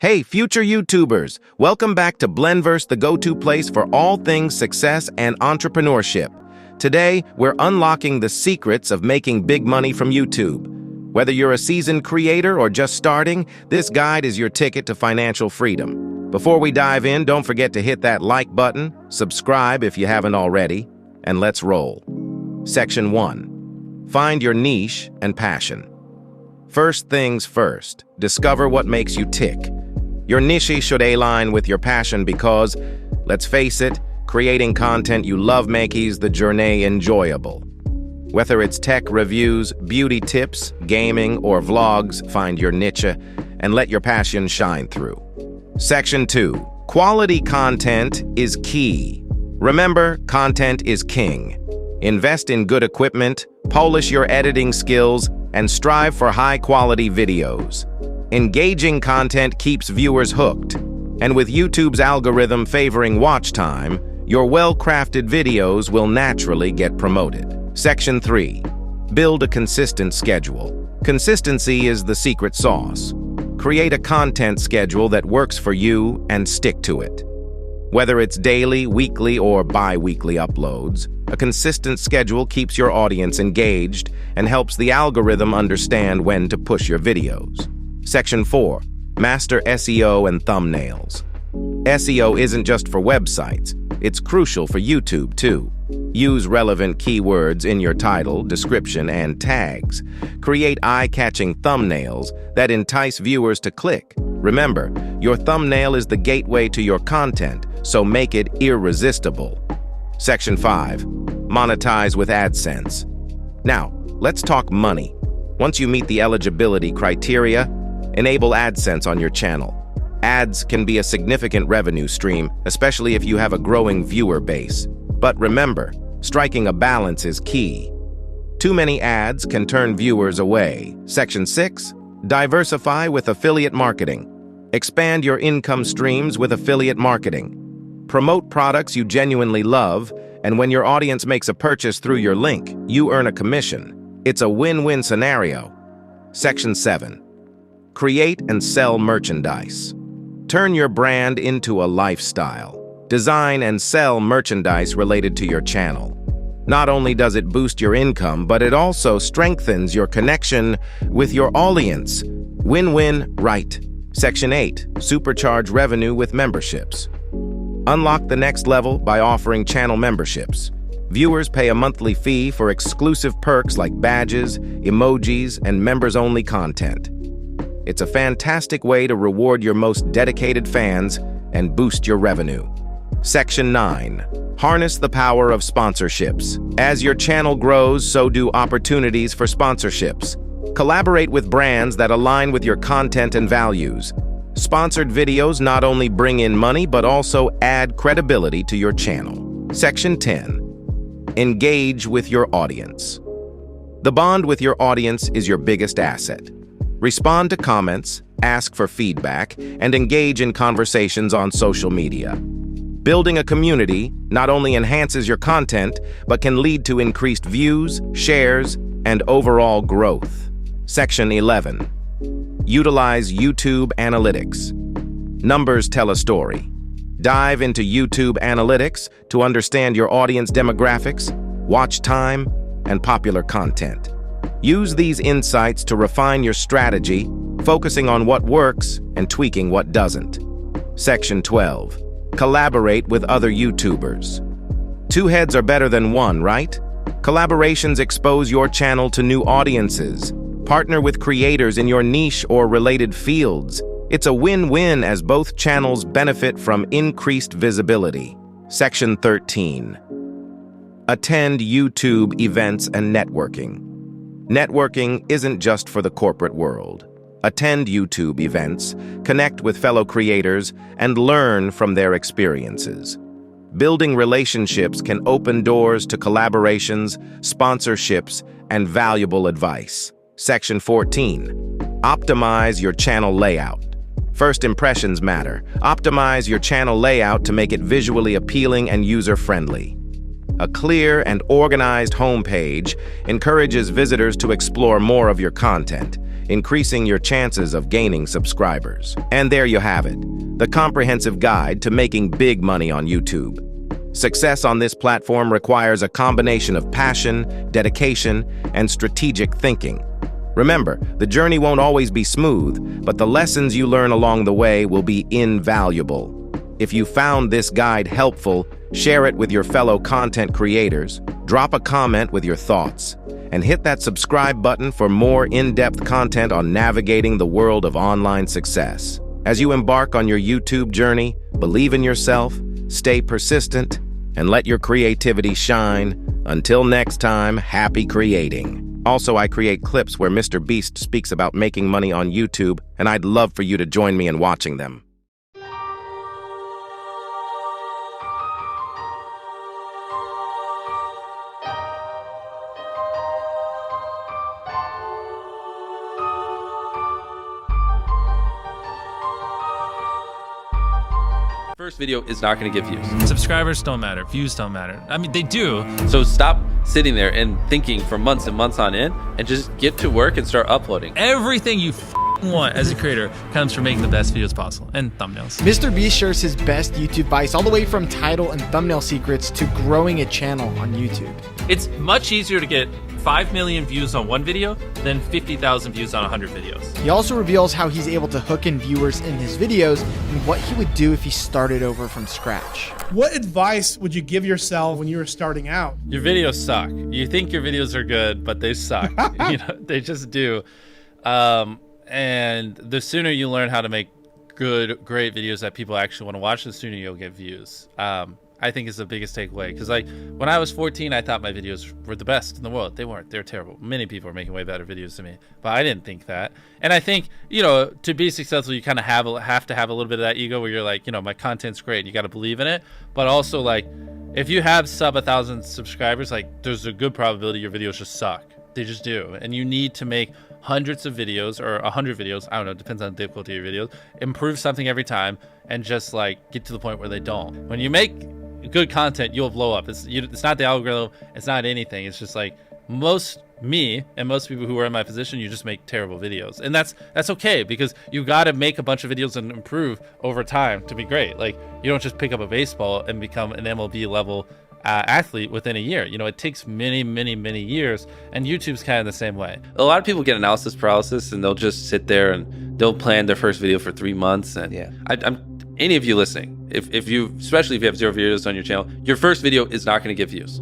Hey, future YouTubers! Welcome back to Blendverse, the go-to place for all things success and entrepreneurship. Today, we're unlocking the secrets of making big money from YouTube. Whether you're a seasoned creator or just starting, this guide is your ticket to financial freedom. Before we dive in, don't forget to hit that like button, subscribe if you haven't already, and let's roll. Section 1. Find your niche and passion. First things first, discover what makes you tick. Your niche should align with your passion because, let's face it, creating content you love makes the journey enjoyable. Whether it's tech reviews, beauty tips, gaming, or vlogs, find your niche and let your passion shine through. Section 2. Quality content is key. Remember, content is king. Invest in good equipment, polish your editing skills, and strive for high-quality videos. Engaging content keeps viewers hooked, and with YouTube's algorithm favoring watch time, your well-crafted videos will naturally get promoted. Section 3. Build a consistent schedule. Consistency is the secret sauce. Create a content schedule that works for you and stick to it. Whether it's daily, weekly, or bi-weekly uploads, a consistent schedule keeps your audience engaged and helps the algorithm understand when to push your videos. Section 4. Master SEO and thumbnails. SEO isn't just for websites, it's crucial for YouTube too. Use relevant keywords in your title, description, and tags. Create eye-catching thumbnails that entice viewers to click. Remember, your thumbnail is the gateway to your content, so make it irresistible. Section 5. Monetize with AdSense. Now, let's talk money. Once you meet the eligibility criteria, enable AdSense on your channel. Ads can be a significant revenue stream, especially if you have a growing viewer base. But remember, striking a balance is key. Too many ads can turn viewers away. Section 6. Diversify with affiliate marketing. Expand your income streams with affiliate marketing. Promote products you genuinely love, and when your audience makes a purchase through your link, you earn a commission. It's a win-win scenario. Section 7. Create and sell merchandise. Turn your brand into a lifestyle. Design and sell merchandise related to your channel. Not only does it boost your income, but it also strengthens your connection with your audience. Win-win, right? Section 8. Supercharge revenue with memberships. Unlock the next level by offering channel memberships. Viewers pay a monthly fee for exclusive perks like badges, emojis, and members-only content. It's a fantastic way to reward your most dedicated fans and boost your revenue. Section 9. Harness the power of sponsorships. As your channel grows, so do opportunities for sponsorships. Collaborate with brands that align with your content and values. Sponsored videos not only bring in money, but also add credibility to your channel. Section 10. Engage with your audience. The bond with your audience is your biggest asset. Respond to comments, ask for feedback, and engage in conversations on social media. Building a community not only enhances your content, but can lead to increased views, shares, and overall growth. Section 11. Utilize YouTube Analytics. Numbers tell a story. Dive into YouTube Analytics to understand your audience demographics, watch time, and popular content. Use these insights to refine your strategy, focusing on what works and tweaking what doesn't. Section 12. Collaborate with other YouTubers. Two heads are better than one, right? Collaborations expose your channel to new audiences. Partner with creators in your niche or related fields. It's a win-win as both channels benefit from increased visibility. Section 13. Attend YouTube events and networking. Networking isn't just for the corporate world. Attend YouTube events, connect with fellow creators, and learn from their experiences. Building relationships can open doors to collaborations, sponsorships, and valuable advice. Section 14. Optimize your channel layout. First impressions matter. Optimize your channel layout to make it visually appealing and user-friendly. A clear and organized homepage encourages visitors to explore more of your content. increasing your chances of gaining subscribers. And there you have it, the comprehensive guide to making big money on YouTube. Success on this platform requires a combination of passion, dedication, and strategic thinking. Remember, the journey won't always be smooth, but the lessons you learn along the way will be invaluable. If you found this guide helpful, share it with your fellow content creators, drop a comment with your thoughts, and hit that subscribe button for more in-depth content on navigating the world of online success. As you embark on your YouTube journey, believe in yourself, stay persistent, and let your creativity shine. Until next time, happy creating. Also, I create clips where Mr. Beast speaks about making money on YouTube, and I'd love for you to join me in watching them. First video is not going to get views. Subscribers don't matter, views don't matter. I mean, they do. So stop sitting there and thinking for months and months on end and just get to work and start uploading. Everything you want as a creator comes from making the best videos possible and thumbnails. Mr. Beast shares his best YouTube advice all the way from title and thumbnail secrets to growing a channel on YouTube. It's much easier to get 5 million views on one video than 50,000 views on 100 videos. He also reveals how he's able to hook in viewers in his videos and what he would do if he started over from scratch. What advice would you give yourself when you were starting out? Your videos suck. You think your videos are good, but they suck. They just do. And the sooner you learn how to make good, great videos that people actually want to watch, the sooner you'll get views. I think is the biggest takeaway. Because like when I was 14, I thought my videos were the best in the world. They weren't. They're terrible. Many people are making way better videos than me, but I didn't think that. And I think, to be successful, you kind of have to have a little bit of that ego where you're like, my content's great. You got to believe in it. But also like, if you have sub 1,000 subscribers, like there's a good probability your videos just suck. They just do. And you need to make hundreds of videos or 100 videos. I don't know. Depends on the difficulty of your videos. Improve something every time and just like get to the point where they don't. When you make good content, you'll blow up. It's not the algorithm, it's not anything. It's just like me and most people who are in my position, you just make terrible videos, and that's okay, because you got to make a bunch of videos and improve over time to be great. Like you don't just pick up a baseball and become an MLB level athlete within a year. It takes many years, and YouTube's kind of the same way. A lot of people get analysis paralysis and they'll just sit there and they'll plan their first video for 3 months. And yeah, any of you listening, especially if you have 0 videos on your channel, your first video is not going to get views,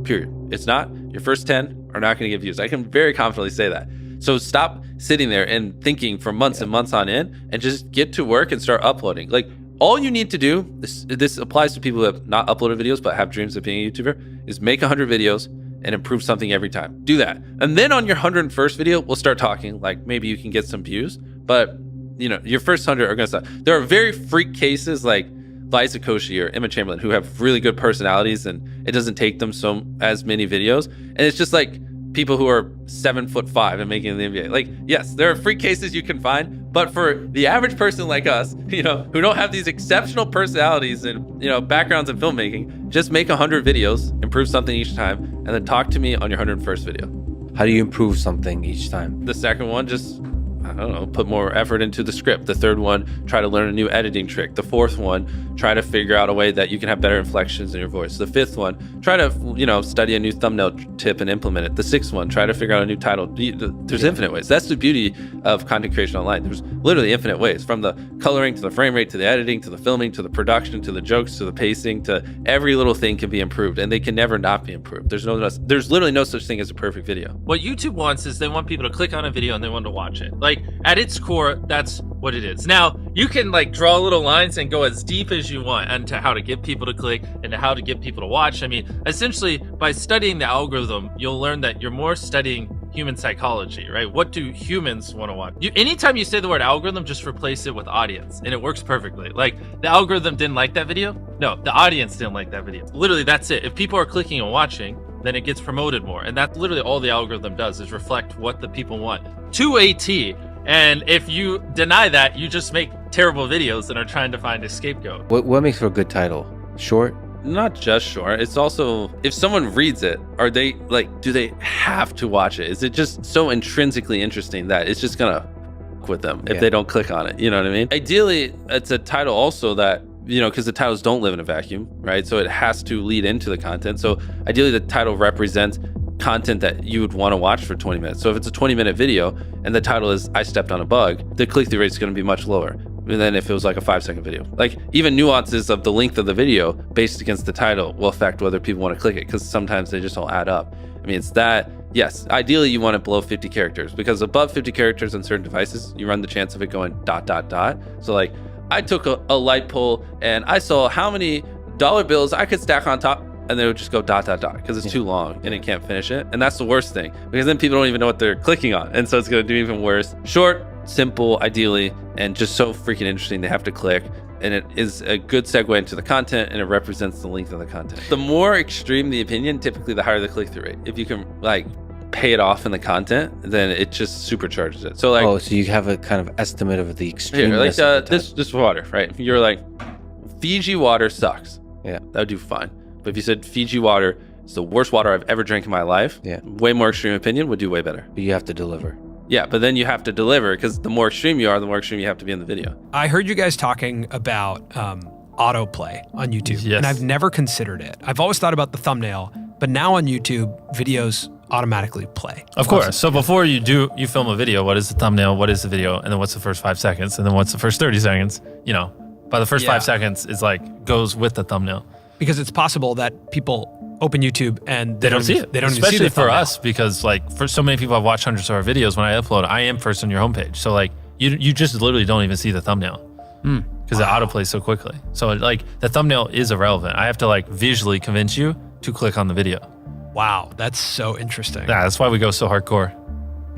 period. It's not. Your first 10 are not going to get views. I can very confidently say that. So stop sitting there and thinking for months and months on end and just get to work and start uploading. Like all you need to do, this applies to people who have not uploaded videos but have dreams of being a YouTuber, is make 100 videos and improve something every time. Do that. And then on your 101st video, we'll start talking, like maybe you can get some views, but your first 100 are going to suck. There are very freak cases like Liza Koshy or Emma Chamberlain who have really good personalities and it doesn't take them as many videos. And it's just like people who are 7'5" and making the NBA. Like, yes, there are freak cases you can find, but for the average person like us, who don't have these exceptional personalities and, backgrounds in filmmaking, just make 100 videos, improve something each time, and then talk to me on your 101st video. How do you improve something each time? The second one, just I don't know, put more effort into the script. The third one, try to learn a new editing trick. The fourth one, try to figure out a way that you can have better inflections in your voice. The fifth one, try to, study a new thumbnail tip and implement it. The sixth one, try to figure out a new title. There's infinite ways. That's the beauty of content creation online. There's literally infinite ways, from the coloring to the frame rate, to the editing, to the filming, to the production, to the jokes, to the pacing, to every little thing can be improved, and they can never not be improved. There's literally no such thing as a perfect video. What YouTube wants is they want people to click on a video and they want to watch it. Like, at its core, that's what it is. Now, you can draw little lines and go as deep as you want into how to get people to click and to how to get people to watch. I mean, essentially, by studying the algorithm, you'll learn that you're more studying human psychology, right? What do humans want to watch? Anytime you say the word algorithm, just replace it with audience, and it works perfectly. Like, the algorithm didn't like that video? No, the audience didn't like that video. Literally, that's it. If people are clicking and watching, then it gets promoted more. And that's literally all the algorithm does, is reflect what the people want to a T. And if you deny that, you just make terrible videos and are trying to find a scapegoat. What makes for a good title? Short, not just short. It's also, if someone reads it, are they like, do they have to watch it? Is it just so intrinsically interesting that it's just gonna with them if they don't click on it? You know what I mean? Ideally, it's a title also that, you know, because the titles don't live in a vacuum, right? So it has to lead into the content. So ideally, the title represents content that you would want to watch for 20 minutes. So if it's a 20-minute video and the title is "I stepped on a bug," the click-through rate is going to be much lower than if it was like a 5-second video. Like, even nuances of the length of the video based against the title will affect whether people want to click it, because sometimes they just don't add up. I mean, it's that, yes, ideally you want it below 50 characters, because above 50 characters on certain devices, you run the chance of it going ... So like, I took a light pole and I saw how many dollar bills I could stack on top, and they would just go ... because it's too long and it can't finish it. And that's the worst thing, because then people don't even know what they're clicking on. And so it's going to do even worse. Short, simple, ideally, and just so freaking interesting they have to click. And it is a good segue into the content, and it represents the length of the content. The more extreme the opinion, typically the higher the click-through rate. If you can like pay it off in the content, then it just supercharges it. So like, so you have a kind of estimate of the extreme. Like this water, right? If you're like, Fiji water sucks. Yeah, that would do fine. But if you said Fiji water is the worst water I've ever drank in my life, way more extreme opinion would do way better. But you have to deliver. Yeah, but then you have to deliver, because the more extreme you are, the more extreme you have to be in the video. I heard you guys talking about autoplay on YouTube, and I've never considered it. I've always thought about the thumbnail, but now on YouTube, videos automatically play. Of course. So before you film a video, what is the thumbnail? What is the video? And then what's the first 5 seconds? And then what's the first 30 seconds? You know, by the first 5 seconds is like goes with the thumbnail. Because it's possible that people open YouTube and they don't see it. They don't Especially even see the for thumbnail. us, because like for so many people I've watched hundreds of our videos, when I upload, I am first on your homepage. So like you just literally don't even see the thumbnail because it autoplays so quickly. So like the thumbnail is irrelevant. I have to like visually convince you to click on the video. Wow, that's so interesting. Yeah, that's why we go so hardcore.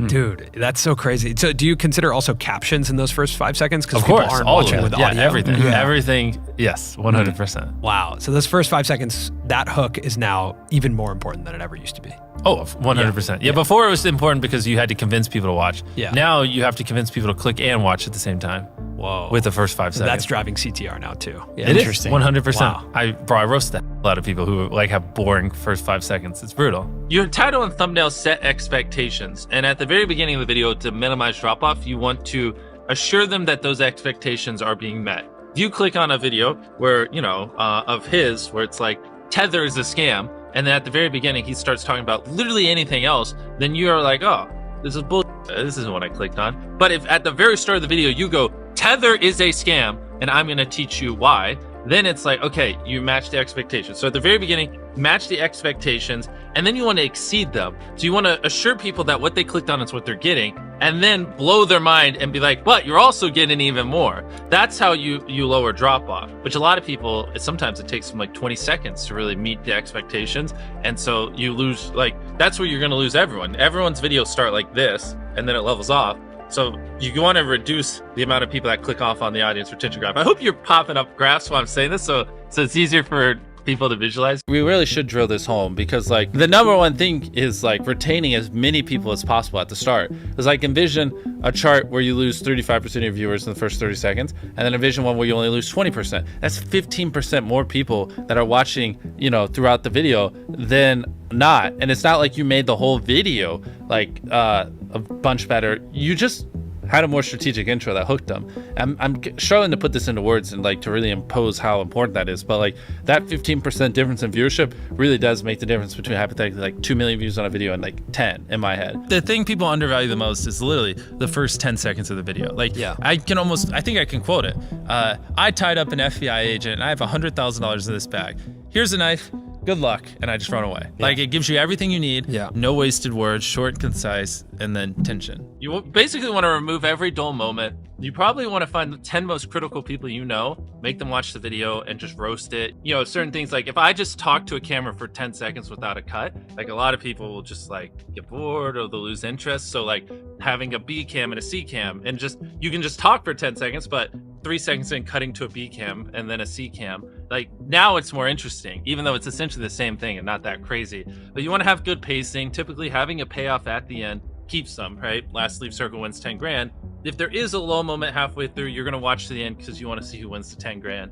Dude, that's so crazy. So do you consider also captions in those first 5 seconds? Because Of people course, aren't all watching of it. with Yeah, audio. everything. Everything, yes, 100%. Wow. So those first 5 seconds, that hook is now even more important than it ever used to be. Oh, 100%. Yeah, before it was important because you had to convince people to watch. Yeah. Now you have to convince people to click and watch at the same time. Whoa. With the first 5 seconds. That's driving CTR now too. Yeah. It Interesting. is 100%. Wow. I roasted a lot of people who like have boring first 5 seconds. It's brutal. Your title and thumbnail set expectations, and at the very beginning of the video, to minimize drop-off, you want to assure them that those expectations are being met. If you click on a video where, you know, of his, where it's like, Tether is a scam, and then at the very beginning, he starts talking about literally anything else, then you are like, oh, this is bullshit. This isn't what I clicked on. But if at the very start of the video, you go, Tether is a scam, and I'm going to teach you why, then it's like, okay, you match the expectations. So at the very beginning, match the expectations, and then you want to exceed them. So you want to assure people that what they clicked on is what they're getting, and then blow their mind and be like, but you're also getting even more. That's how you lower drop off, which a lot of people, sometimes it takes them like 20 seconds to really meet the expectations. And so you lose, like, that's where you're going to lose everyone. Everyone's videos start like this, and then it levels off. So you want to reduce the amount of people that click off on the audience retention graph. I hope you're popping up graphs while I'm saying this, so it's easier for people to visualize. We really should drill this home, because like the number one thing is like retaining as many people as possible at the start. Because like envision a chart where you lose 35% of your viewers in the first 30 seconds, and then envision one where you only lose 20%. That's 15% more people that are watching, you know, throughout the video than not. And it's not like you made the whole video like a bunch better. You just had a more strategic intro that hooked them. I'm struggling to put this into words and like to really impose how important that is, but like that 15% difference in viewership really does make the difference between hypothetically like 2 million views on a video and like 10 in my head. The thing people undervalue the most is literally the first 10 seconds of the video. Like, I think I can quote it. I tied up an FBI agent and I have $100,000 in this bag. Here's a knife. Good luck, and I just run away. Like, it gives you everything you need. No wasted words, short and concise, and then tension. You basically want to remove every dull moment. You probably want to find the 10 most critical people you know, make them watch the video, and just roast it. You know, certain things like if I just talk to a camera for 10 seconds without a cut, like a lot of people will just like get bored or they'll lose interest. So like having a B cam and a C cam, and just you can just talk for 10 seconds, but 3 seconds in cutting to a B cam and then a C cam, like now it's more interesting, even though it's essentially the same thing and not that crazy. But you want to have good pacing. Typically having a payoff at the end keeps them, right? Last sleeve circle wins 10 grand. If there is a low moment halfway through, you're going to watch to the end because you want to see who wins the 10 grand.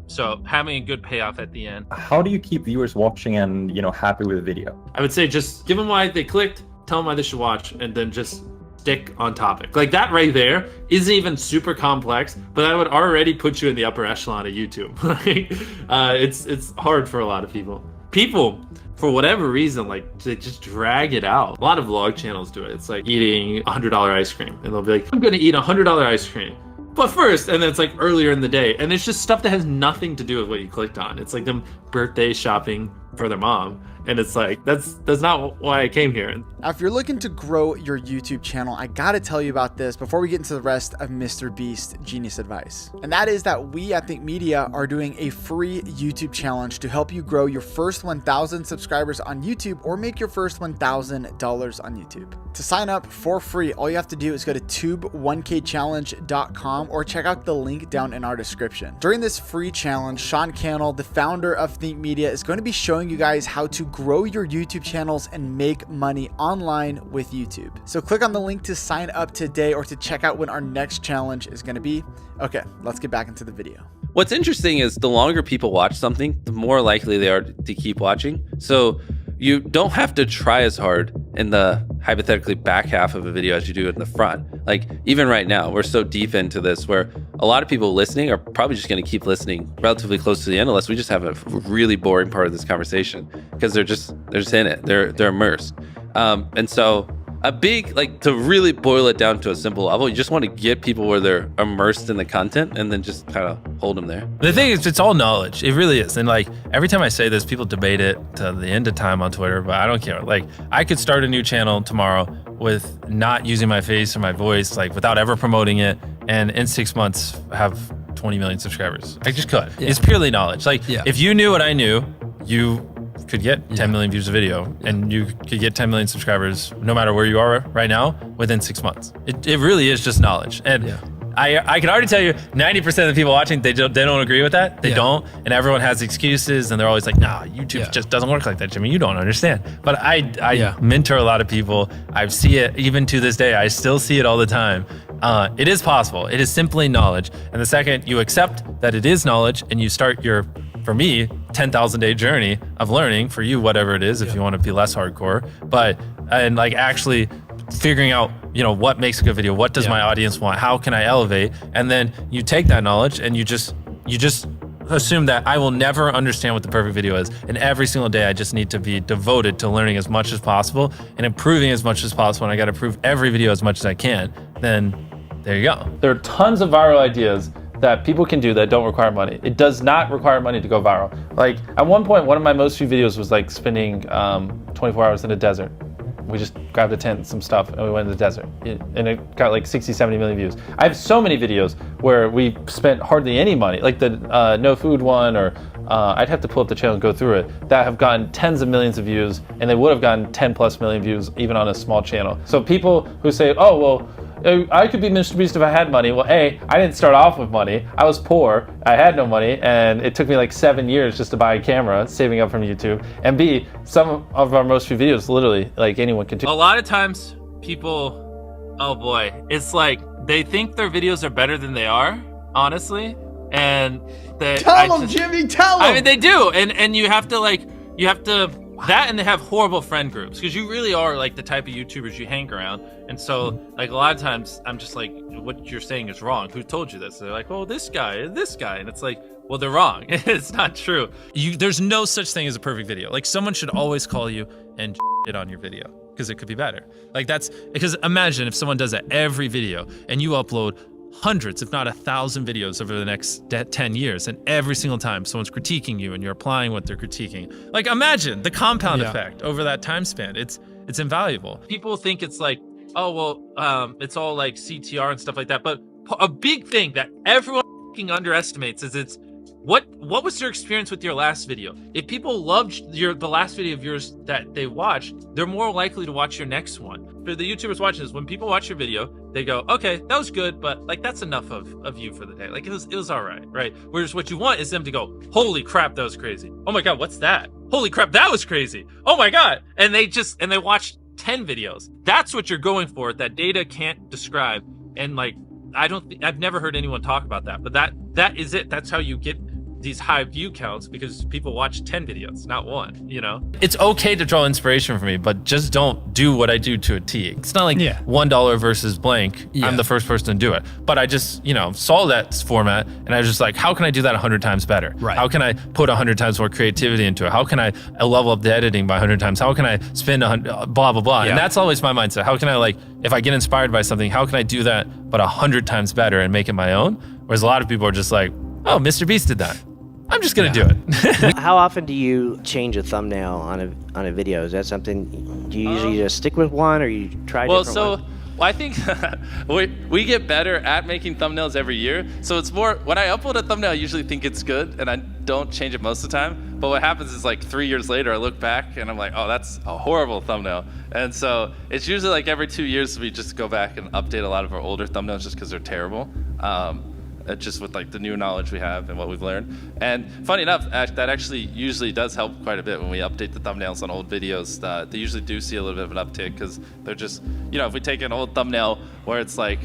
So having a good payoff at the end. How do you keep viewers watching and, you know, happy with the video? I would say just give them why they clicked, tell them why they should watch, and then just stick on topic. Like that right there isn't even super complex, but that would already put you in the upper echelon of YouTube. It's hard for a lot of people. For whatever reason, like, they just drag it out. A lot of vlog channels do it. It's like eating $100 ice cream, and they'll be like, I'm gonna eat $100 ice cream. But first, and then it's like earlier in the day, and it's just stuff that has nothing to do with what you clicked on. It's like them birthday shopping for their mom. And it's like, that's not why I came here. Now, if you're looking to grow your YouTube channel, I gotta tell you about this before we get into the rest of Mr. Beast's genius advice. And that is that we at Think Media are doing a free YouTube challenge to help you grow your first 1,000 subscribers on YouTube or make your first $1,000 on YouTube. To sign up for free, all you have to do is go to tube1kchallenge.com or check out the link down in our description. During this free challenge, Sean Cannell, the founder of Think Media, is going to be showing you guys how to grow your YouTube channels and make money online with YouTube. So click on the link to sign up today or to check out when our next challenge is going to be. Okay, let's get back into the video. What's interesting is the longer people watch something, the more likely they are to keep watching. So you don't have to try as hard in the hypothetically back half of a video as you do in the front. Like even right now, we're so deep into this where a lot of people listening are probably just going to keep listening relatively close to the end unless we just have a really boring part of this conversation because they're just in it. They're immersed. And so a big, like, to really boil it down to a simple level, you just want to get people where they're immersed in the content and then just kind of hold them there. The thing is, it's all knowledge. It really is. And like every time I say this, people debate it to the end of time on Twitter, but I don't care. Like I could start a new channel tomorrow with not using my face or my voice, like without ever promoting it, and in 6 months have 20 million subscribers. I just could. Yeah. It's purely knowledge. Like if you knew what I knew, you could get 10 million views a video and you could get 10 million subscribers no matter where you are right now within 6 months. It really is just knowledge. And I can already tell you 90% of the people watching, they don't agree with that. They don't. And everyone has excuses and they're always like, nah, YouTube just doesn't work like that, Jimmy. You don't understand. But I mentor a lot of people. I see it even to this day. I still see it all the time. It is possible. It is simply knowledge. And the second you accept that it is knowledge and you start your, for me, 10,000 day journey of learning, for you, whatever it is, if you want to be less hardcore, and like actually figuring out, you know, what makes a good video, what does my audience want, how can I elevate, and then you take that knowledge and you just assume that I will never understand what the perfect video is, and every single day I just need to be devoted to learning as much as possible and improving as much as possible, and I got to improve every video as much as I can. Then there you go. There are tons of viral ideas that people can do that don't require money. It does not require money to go viral. Like at one point, one of my most viewed videos was like spending 24 hours in a desert. We just grabbed a tent and some stuff and we went in the desert. And it got like 60, 70 million views. I have so many videos where we spent hardly any money, like the no food one, or I'd have to pull up the channel and go through it, that have gotten tens of millions of views, and they would have gotten 10 plus million views even on a small channel. So people who say, oh, well, I could be Mr. Beast if I had money. Well, A, I didn't start off with money. I was poor. I had no money, and it took me like 7 years just to buy a camera, saving up from YouTube. And B, some of our most viewed videos, literally, like anyone can do. A lot of times, people, oh boy, it's like they think their videos are better than they are, honestly. And they tell them, Jimmy, tell them. I mean, they do, and you have to that, and they have horrible friend groups because you really are like the type of YouTubers you hang around. And so like a lot of times I'm just like, what you're saying is wrong. Who told you this? They're like, oh, this guy. And it's like, well, they're wrong. It's not true. There's no such thing as a perfect video. Like someone should always call you and shit on your video because it could be better. Like that's because imagine if someone does that every video and you upload hundreds, if not 1,000 videos over the next 10 years, and every single time someone's critiquing you and you're applying what they're critiquing. Like imagine the compound effect over that time span. It's invaluable. People think it's like, oh, well, it's all like CTR and stuff like that. But a big thing that everyone underestimates is it's what was your experience with your last video? If people loved the last video of yours that they watched, they're more likely to watch your next one. For the YouTubers watching this, when people watch your video, they go, okay, that was good, but like that's enough of you for the day. Like it was all right? Whereas what you want is them to go, holy crap, that was crazy. Oh my God, what's that? Holy crap, that was crazy. Oh my God. And they watch 10 videos. That's what you're going for, that data can't describe. And like, I've never heard anyone talk about that, but that is it. That's how you get these high view counts because people watch 10 videos, not one, you know? It's okay to draw inspiration from me, but just don't do what I do to a T. It's not like $1 versus blank. I'm the first person to do it. But I just, you know, saw that format and I was just like, how can I do that 100 times better? Right. How can I put 100 times more creativity into it? How can I level up the editing by 100 times? How can I spend 100, blah, blah, blah. And that's always my mindset. How can I, like, if I get inspired by something, how can I do that but 100 times better and make it my own? Whereas a lot of people are just like, oh, Mr. Beast did that. I'm just gonna do it. How often do you change a thumbnail on a video? Is that something, do you usually just stick with one or you try different ones? Well, I think we get better at making thumbnails every year. So it's more, when I upload a thumbnail, I usually think it's good and I don't change it most of the time. But what happens is like 3 years later, I look back and I'm like, oh, that's a horrible thumbnail. And so it's usually like every 2 years, we just go back and update a lot of our older thumbnails just because they're terrible. Just with like the new knowledge we have and what we've learned. And funny enough, that actually usually does help quite a bit when we update the thumbnails on old videos. They usually do see a little bit of an uptick because they're just, you know, if we take an old thumbnail where it's like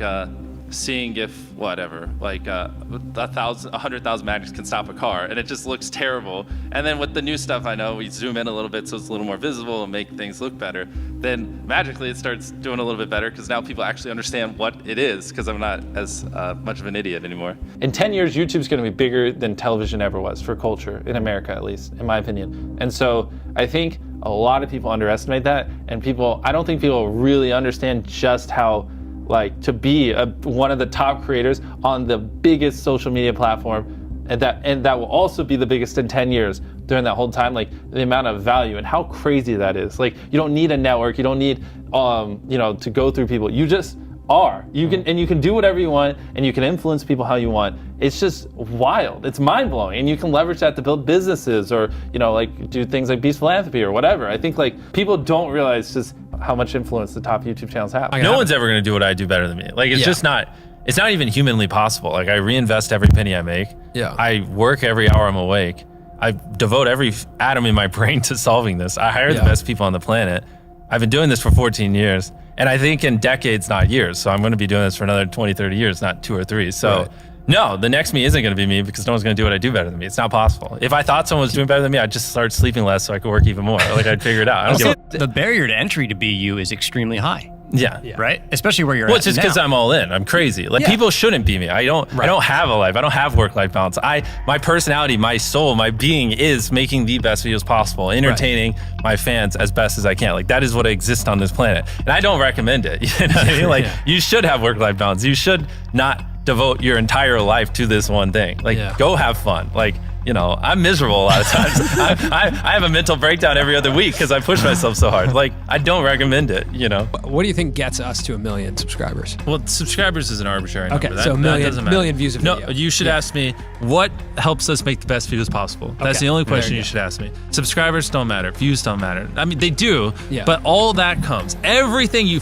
seeing if whatever, like 100,000 magnets can stop a car, and it just looks terrible. And then with the new stuff, I know we zoom in a little bit so it's a little more visible and make things look better. Then magically it starts doing a little bit better because now people actually understand what it is because I'm not as much of an idiot anymore. In 10 years, YouTube's going to be bigger than television ever was for culture, in America at least, in my opinion. And so I think a lot of people underestimate that, and I don't think people really understand just how, like, to be one of the top creators on the biggest social media platform, and that will also be the biggest in 10 years during that whole time, like the amount of value and how crazy that is. Like, you don't need a network, you don't need you know, to go through people. You just are. You can do whatever you want, and you can influence people how you want. It's just wild. It's mind-blowing, and you can leverage that to build businesses, or, you know, like do things like Beast Philanthropy or whatever. I think like people don't realize just how much influence the top YouTube channels have. No one's ever gonna do what I do better than me. Like, it's just not. It's not even humanly possible. Like, I reinvest every penny I make. Yeah. I work every hour I'm awake. I devote every atom in my brain to solving this. I hire the best people on the planet. I've been doing this for 14 years, and I think in decades, not years. So I'm going to be doing this for another 20, 30 years, not 2 or 3. So no, the next me isn't going to be me because no one's going to do what I do better than me. It's not possible. If I thought someone was doing better than me, I'd just start sleeping less so I could work even more. Like, I'd figure it out. I don't give The barrier to entry to be you is extremely high. Yeah. Right? Especially where you're well, at it's just because I'm all in. I'm crazy. Like, people shouldn't be me. I don't have a life. I don't have work-life balance. My personality, my soul, my being is making the best videos possible, entertaining my fans as best as I can. Like, that is what exists on this planet. And I don't recommend it. You know what I mean? Like, you should have work-life balance. You should not devote your entire life to this one thing. Like, go have fun. Like, you know, I'm miserable a lot of times. I have a mental breakdown every other week because I push myself so hard. Like, I don't recommend it, you know? What do you think gets us to 1 million subscribers? Well, subscribers is an arbitrary number. Okay, so million views a video. No, you should ask me, what helps us make the best videos possible? That's the only question you should ask me. Subscribers don't matter. Views don't matter. I mean, they do, but all that comes. Everything you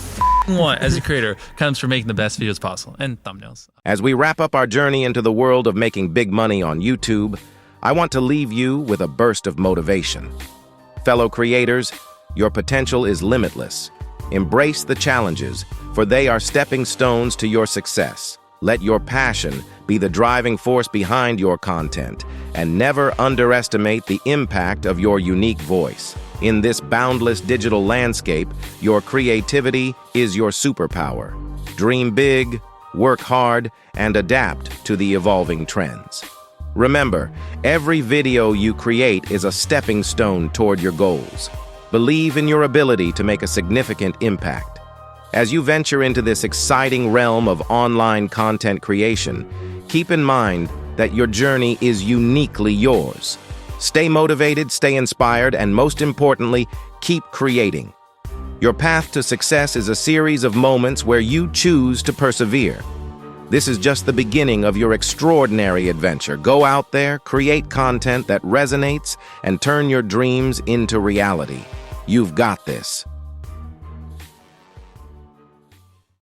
want as a creator comes from making the best videos possible, and thumbnails. As we wrap up our journey into the world of making big money on YouTube, I want to leave you with a burst of motivation. Fellow creators, your potential is limitless. Embrace the challenges, for they are stepping stones to your success. Let your passion be the driving force behind your content, and never underestimate the impact of your unique voice. In this boundless digital landscape, your creativity is your superpower. Dream big, work hard, and adapt to the evolving trends. Remember, every video you create is a stepping stone toward your goals. Believe in your ability to make a significant impact. As you venture into this exciting realm of online content creation, keep in mind that your journey is uniquely yours. Stay motivated, stay inspired, and most importantly, keep creating. Your path to success is a series of moments where you choose to persevere. This is just the beginning of your extraordinary adventure. Go out there, create content that resonates, and turn your dreams into reality. You've got this.